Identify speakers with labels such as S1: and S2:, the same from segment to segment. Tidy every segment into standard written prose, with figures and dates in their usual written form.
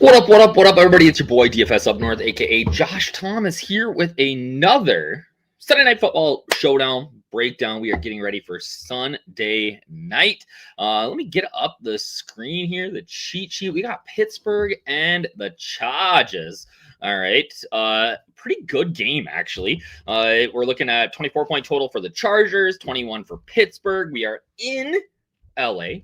S1: What up, everybody? It's your boy, DFSUpNorth, aka Josh Thomas, here with another Sunday Night Football Showdown breakdown. We are getting ready for Sunday night. Let me get up the screen here, the cheat sheet. We got Pittsburgh and the Chargers. All right. Pretty good game, actually. We're looking at 24-point total for the Chargers, 21 for Pittsburgh. We are in LA,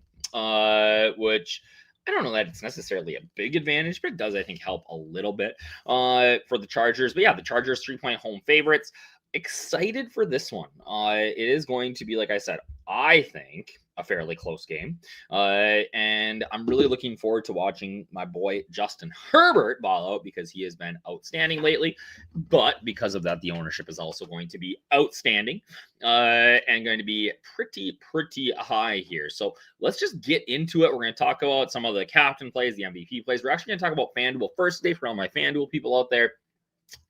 S1: which I don't know that it's necessarily a big advantage, but it does, I think, help a little bit for the Chargers. But yeah, the Chargers 3-point home favorites. Excited for this one. It is going to be, like I said, I think a fairly close game. And I'm really looking forward to watching my boy Justin Herbert ball out because he has been outstanding lately. But because of that, the ownership is also going to be outstanding and going to be pretty high here. So let's just get into it. We're going to talk about some of the captain plays, the MVP plays. We're actually going to talk about FanDuel first today for all my FanDuel people out there.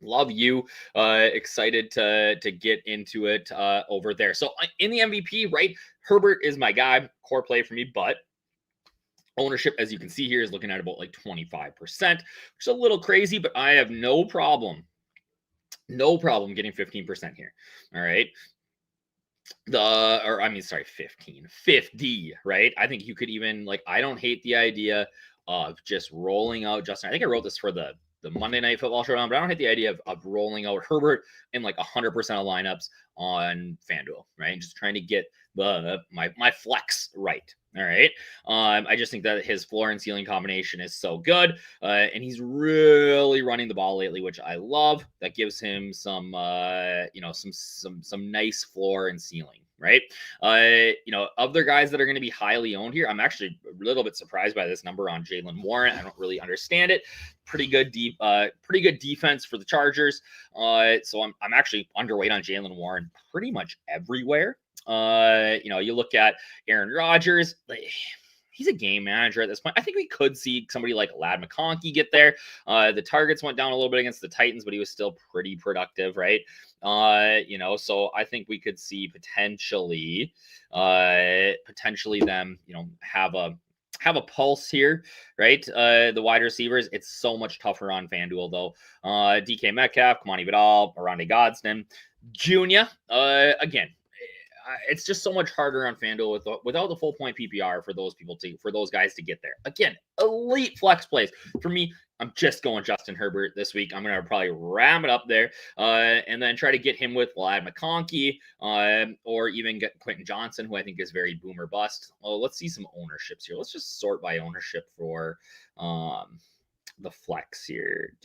S1: Love you. Excited to get into it over there. So in the MVP, right? Herbert is my guy, core play for me, but ownership, as you can see here, is looking at about like 25%, which is a little crazy, but I have no problem getting 15% here. All right. 50, right? I think you could even, I don't hate the idea of just rolling out Justin. I think I wrote this for the Monday Night Football Showdown, but I don't hate the idea of rolling out Herbert in like 100% of lineups on FanDuel, right? And just trying to get my flex right. All right. I just think that his floor and ceiling combination is so good. And he's really running the ball lately, which I love. That gives him some nice floor and ceiling. Right. Other guys that are going to be highly owned here. I'm actually a little bit surprised by this number on Jaylen Warren. I don't really understand it. Pretty good defense for the Chargers. So I'm actually underweight on Jaylen Warren pretty much everywhere. You look at Aaron Rodgers, he's a game manager at this point. I think we could see somebody like Ladd McConkey get there. The targets went down a little bit against the Titans, but he was still pretty productive, right? So I think we could see potentially them, have a pulse here, right? The wide receivers, it's so much tougher on FanDuel though. DK Metcalf, Kamani Vidal, Arande Godston, Jr. Again, it's just so much harder on FanDuel without the full point PPR for those guys to get there. Again, elite flex plays. For me, I'm just going Justin Herbert this week. I'm going to probably ram it up there and then try to get him with Ladd McConkey or even get Quentin Johnson, who I think is very boomer bust. Well, let's see some ownerships here. Let's just sort by ownership for the flex here.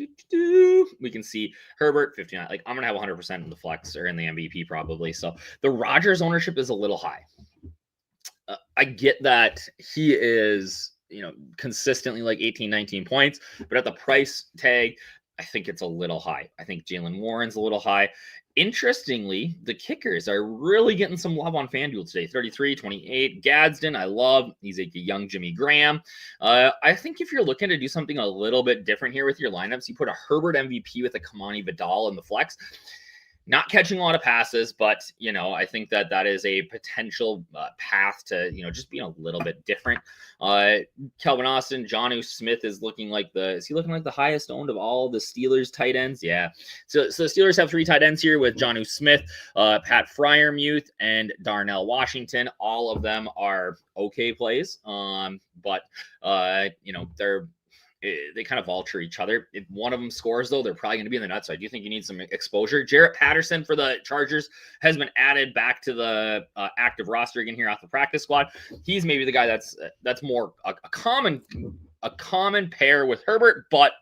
S1: We can see Herbert 59. I'm gonna have 100% in the flex or in the MVP probably. So the Rodgers ownership is a little high. I get that he is, consistently 18, 19 points, but at the price tag, I think it's a little high. I think Jaylen Warren's a little high. Interestingly, the kickers are really getting some love on FanDuel today. 33, 28. Gadsden, I love. He's a young Jimmy Graham. I think if you're looking to do something a little bit different here with your lineups, you put a Herbert MVP with a Kamani Vidal in the flex. Not catching a lot of passes, but, I think that is a potential path to, just being a little bit different. Kelvin Austin, Jonnu Smith is looking like the highest owned of all the Steelers tight ends? Yeah. So the Steelers have 3 tight ends here with Jonnu Smith, Pat Freiermuth, and Darnell Washington. All of them are okay plays. But they kind of vulture each other. If one of them scores, though, they're probably going to be in the nuts. So I do think you need some exposure. Jarrett Patterson for the Chargers has been added back to the active roster again here off the practice squad. He's maybe the guy that's more a common pair with Herbert, but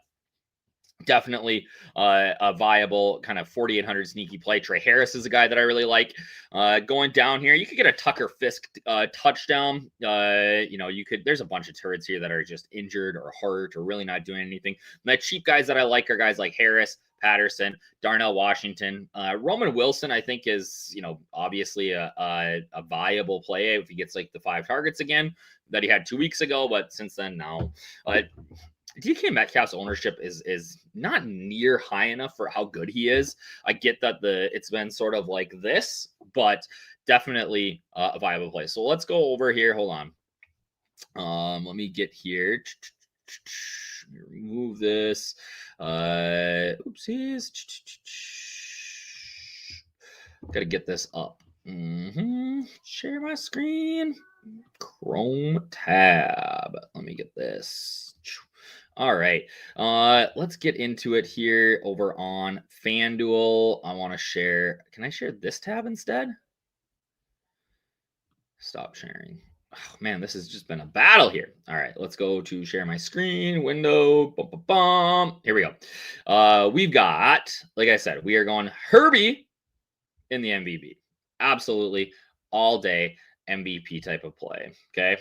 S1: definitely a viable kind of 4,800 sneaky play. Trey Harris is a guy that I really like. Going down here, you could get a Tucker Fisk touchdown. There's a bunch of turrets here that are just injured or hurt or really not doing anything. My cheap guys that I like are guys like Harris, Patterson, Darnell Washington. Roman Wilson, I think, is, obviously a viable play if he gets the 5 targets again that he had 2 weeks ago, but since then, no. DK Metcalf's ownership is not near high enough for how good he is. I get that it's been sort of like this, but definitely a viable play. So let's go over here. Hold on. Let me get here. Remove this. Oopsies. Gotta get this up. Share my screen. Chrome tab. Let me get this. All right. Let's get into it here over on FanDuel. I want to share. Can I share this tab instead? Stop sharing. Oh, man, this has just been a battle here. All right, let's go to share my screen window. Here we go. We've got, like I said, we are going Herbie in the MVP. Absolutely all day MVP type of play. Okay.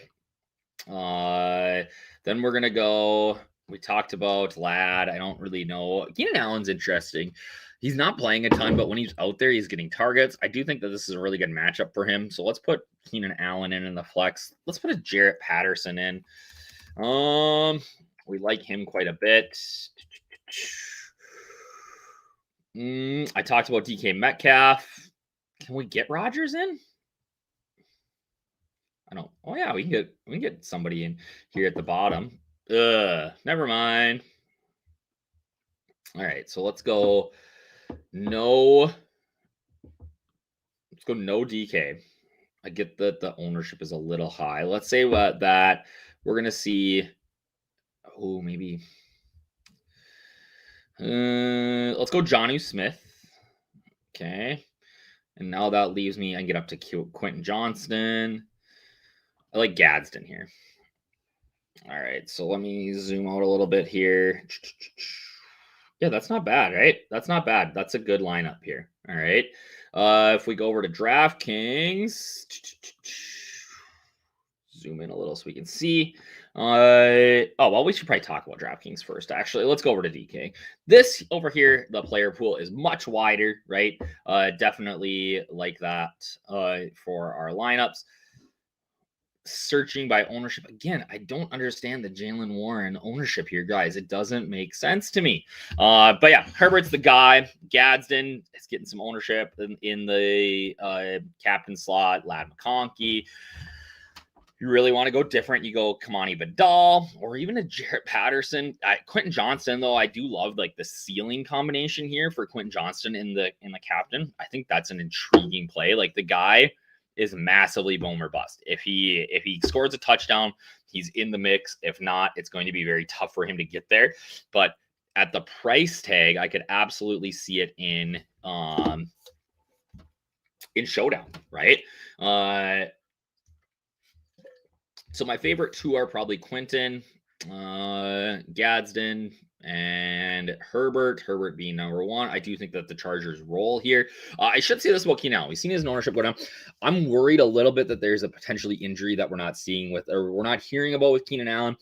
S1: Then we're gonna go. We talked about Ladd. I don't really know. Keenan Allen's interesting. He's not playing a ton, but when he's out there, he's getting targets. I do think that this is a really good matchup for him. So let's put Keenan Allen in the flex. Let's put a Jarrett Patterson in. We like him quite a bit. I talked about DK Metcalf. Can we get Rodgers in? I don't. Oh yeah, we can get somebody in here at the bottom. Never mind. All right, so let's go. No. Let's go no DK. I get that the ownership is a little high. Let's say that we're gonna see. Oh, maybe. Let's go Jonnu Smith. Okay. And now that leaves me. I can get up to Quentin Johnston. I like Gadsden here. All right, so let me zoom out a little bit here. Yeah, that's not bad, right? That's not bad. That's a good lineup here. All right. If we go over to DraftKings, zoom in a little so we can see. Well, we should probably talk about DraftKings first, actually. Let's go over to DK. This over here, the player pool is much wider, right? Definitely like that for our lineups. Searching by ownership. Again, I don't understand the Jalen Warren ownership here, guys. It doesn't make sense to me. But yeah, Herbert's the guy. Gadsden is getting some ownership in the captain slot. Ladd McConkey. You really want to go different, you go Kamani Vidal or even a Jarrett Patterson. Quentin Johnston, though, I do love like the ceiling combination here for Quentin Johnston in the captain. I think that's an intriguing play. Like the guy is massively boom or bust. If he scores a touchdown, he's in the mix. If not, it's going to be very tough for him to get there. But at the price tag, I could absolutely see it in showdown, right? So my favorite two are probably Quentin, Gadsden, and Herbert. Herbert being number one. I do think that the Chargers roll here. I should say this about Keenan Allen. We've seen his ownership go down. I'm worried a little bit that there's a potentially injury that we're not seeing with, or we're not hearing about with Keenan Allen.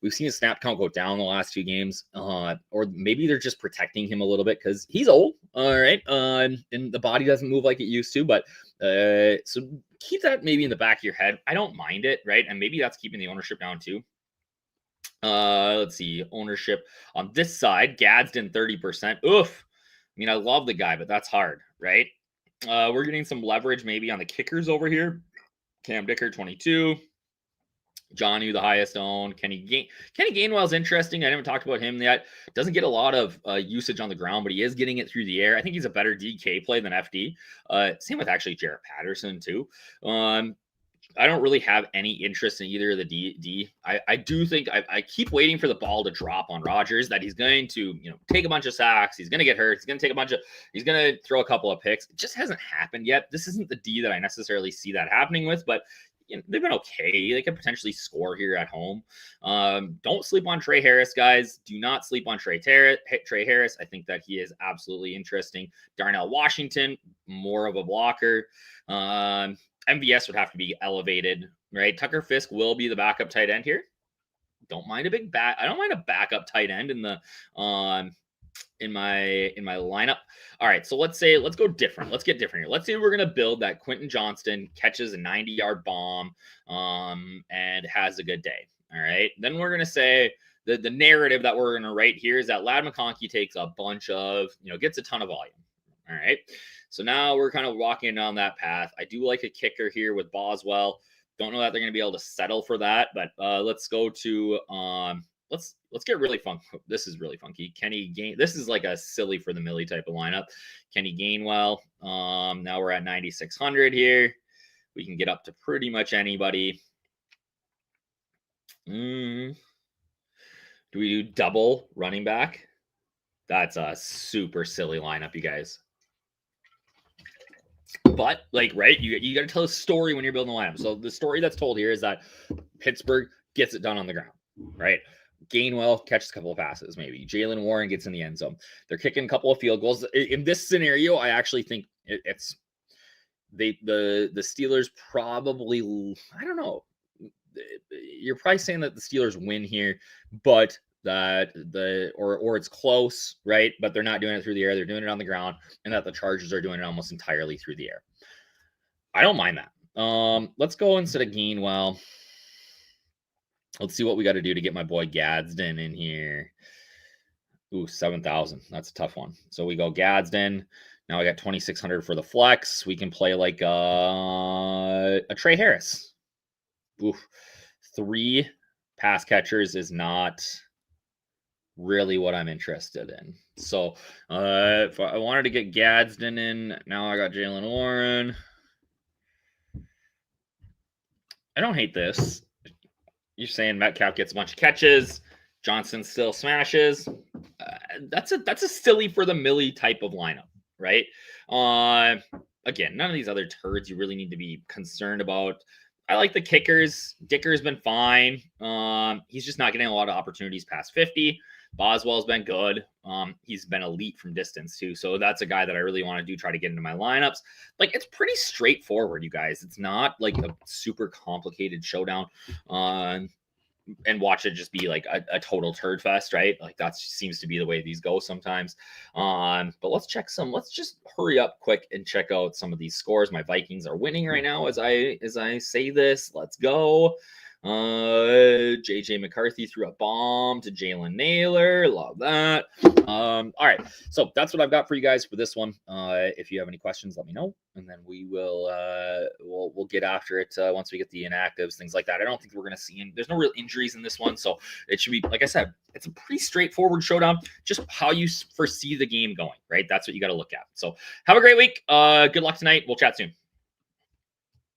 S1: We've seen his snap count go down the last few games, or maybe they're just protecting him a little bit because he's old, all right, and the body doesn't move like it used to. But so keep that maybe in the back of your head. I don't mind it, right? And maybe that's keeping the ownership down too. Let's see, ownership on this side, Gadsden 30%. Oof. I mean, I love the guy, but that's hard, right? We're getting some leverage maybe on the kickers over here. Cam Dicker 22. Jonnu, the highest owned. Kenny Gainwell's interesting. I haven't talked about him yet. Doesn't get a lot of usage on the ground, but he is getting it through the air. I think he's a better DK play than FD. Same with actually Jarrett Patterson too. I don't really have any interest in either of the D. I do think I keep waiting for the ball to drop on Rodgers, that he's going to, take a bunch of sacks. He's going to get hurt. He's going to he's going to throw a couple of picks. It just hasn't happened yet. This isn't the D that I necessarily see that happening with, but they've been okay. They could potentially score here at home. Don't sleep on Trey Harris, guys. Do not sleep on Trey Harris. I think that he is absolutely interesting. Darnell Washington, more of a blocker. MVS would have to be elevated, right? Tucker Fisk will be the backup tight end here. Don't mind a big back. I don't mind a backup tight end in the in my lineup. All right, so let's go different. Let's get different here. Let's say we're gonna build that Quentin Johnston catches a 90-yard bomb and has a good day. All right, then we're gonna say the narrative that we're gonna write here is that Ladd McConkey takes a bunch of, gets a ton of volume. All right, so now we're kind of walking down that path. I do like a kicker here with Boswell. Don't know that they're gonna be able to settle for that, but let's go to let's get really funky. This is really funky. Kenny Gain. This is like a silly for the millie type of lineup. Kenny Gainwell. Now we're at 9,600 here. We can get up to pretty much anybody. Do we do double running back? That's a super silly lineup, you guys. But like, right, you got to tell a story when you're building a lineup. So the story that's told here is that Pittsburgh gets it done on the ground, right? Gainwell catches a couple of passes, maybe. Jalen Warren gets in the end zone. They're kicking a couple of field goals. In this scenario, I actually think it's the Steelers probably, I don't know. You're probably saying that the Steelers win here, but that or it's close, right? But they're not doing it through the air. They're doing it on the ground, and that the Chargers are doing it almost entirely through the air. I don't mind that. Let's go instead of Gainwell. Let's see what we got to do to get my boy Gadsden in here. Ooh, 7,000. That's a tough one. So we go Gadsden. Now I got 2,600 for the flex. We can play like a Trey Harris. Ooh, 3 pass catchers is not really what I'm interested in. So if I wanted to get Gadsden in, now I got Jalen Warren. I don't hate this. You're saying Metcalf gets a bunch of catches. Johnson still smashes. That's a silly for the millie type of lineup, right? Again, none of these other turds you really need to be concerned about. I like the kickers. Dicker's been fine. He's just not getting a lot of opportunities past 50. Boswell's been good. He's been elite from distance too. So that's a guy that I really want to try to get into my lineups. Like, it's pretty straightforward, you guys. It's not like a super complicated showdown. And watch it just be like a total turd fest, right? Like, that seems to be the way these go sometimes. But let's just hurry up quick and check out some of these scores. My Vikings are winning right now as I say this. Let's go. JJ McCarthy threw a bomb to Jalen Naylor. Love that. All right. So that's what I've got for you guys for this one. If you have any questions, let me know, and then we will we'll get after it once we get the inactives, things like that. I don't think we're gonna see there's no real injuries in this one, so it should be, like I said, it's a pretty straightforward showdown. Just how you foresee the game going, right? That's what you got to look at. So have a great week. Good luck tonight. We'll chat soon.